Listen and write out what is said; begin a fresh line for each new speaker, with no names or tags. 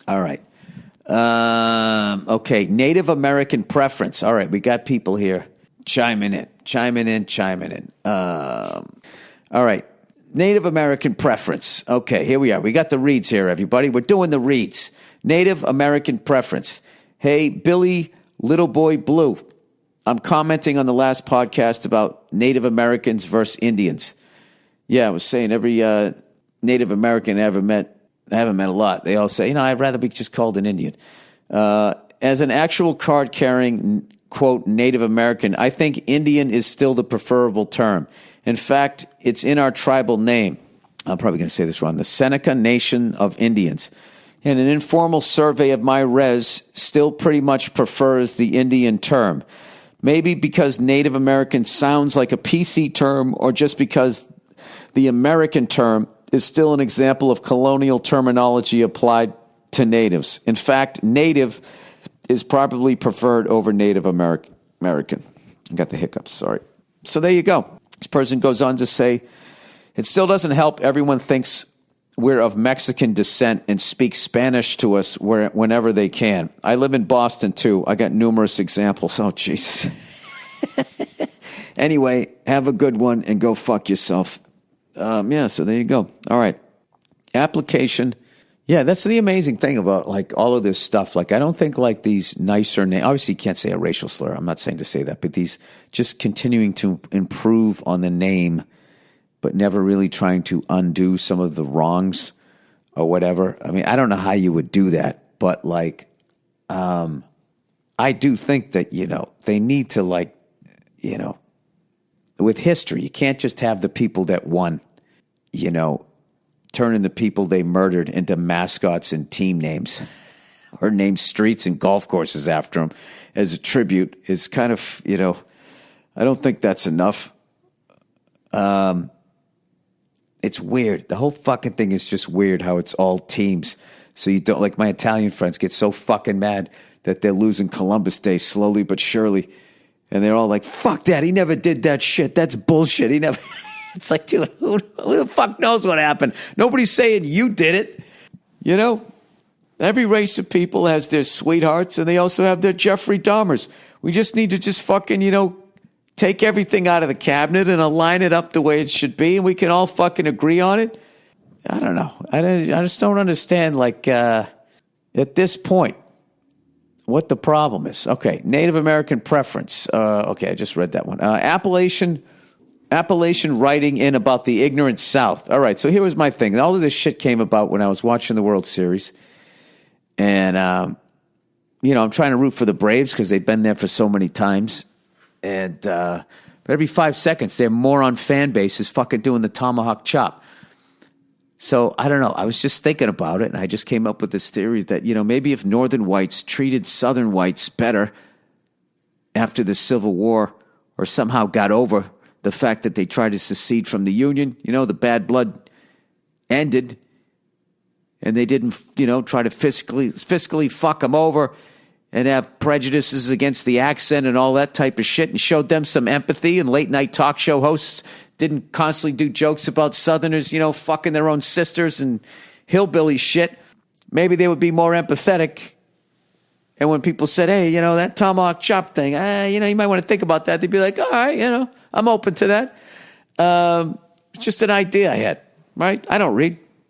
All right. Okay, Native American preference. All right, we got people here chiming in. All right, Native American preference. Okay, here we are. We got the reads here, everybody. We're doing the reads. Native American preference. Hey, Billy, Little Boy Blue. I'm commenting on the last podcast about Native Americans versus Indians. Yeah, I was saying every Native American I haven't met a lot. They all say, I'd rather be just called an Indian. As an actual card-carrying, quote, Native American, I think Indian is still the preferable term. In fact, it's in our tribal name. I'm probably going to say this wrong. The Seneca Nation of Indians. And an informal survey of my res still pretty much prefers the Indian term. Maybe because Native American sounds like a PC term, or just because the American term is still an example of colonial terminology applied to natives. In fact, native is probably preferred over Native American. I got the hiccups, sorry. So there you go. This person goes on to say, it still doesn't help everyone thinks we're of Mexican descent and speak Spanish to us whenever they can. I live in Boston, too. I got numerous examples. Oh, Jesus. Anyway, have a good one and go fuck yourself. So there you go. All right. Application. Yeah, that's the amazing thing about like all of this stuff. Like, I don't think like these nicer names, obviously you can't say a racial slur. I'm not saying to say that, but these just continuing to improve on the name, but never really trying to undo some of the wrongs or whatever. I mean, I don't know how you would do that, but like, I do think that, they need to like, with history, you can't just have the people that won, turning the people they murdered into mascots and team names or name streets and golf courses after them as a tribute is kind of, I don't think that's enough. It's weird. The whole fucking thing is just weird how it's all teams. So you don't, like my Italian friends get so fucking mad that they're losing Columbus Day slowly but surely. And they're all like, fuck that. He never did that shit. That's bullshit. He never. It's like, dude, who the fuck knows what happened? Nobody's saying you did it. Every race of people has their sweethearts and they also have their Jeffrey Dahmers. We just need to just fucking, take everything out of the cabinet and align it up the way it should be. And we can all fucking agree on it. I don't know. I just don't understand, like, at this point, what the problem is. Okay, Native American preference. Okay, I just read that one. Appalachian writing in about the ignorant South. All right, so here was my thing. All of this shit came about when I was watching the World Series. And, I'm trying to root for the Braves because they've been there for so many times. And but every 5 seconds, their moron fan base is fucking doing the tomahawk chop. So, I don't know. I was just thinking about it, and I just came up with this theory that, maybe if Northern whites treated Southern whites better after the Civil War or somehow got over the fact that they tried to secede from the Union, the bad blood ended, and they didn't, try to fiscally fuck them over and have prejudices against the accent and all that type of shit, and showed them some empathy, and late-night talk show hosts didn't constantly do jokes about Southerners, fucking their own sisters and hillbilly shit. Maybe they would be more empathetic. And when people said, hey, that tomahawk chop thing, you might want to think about that. They'd be like, all right, I'm open to that. It's just an idea I had, right? I don't read.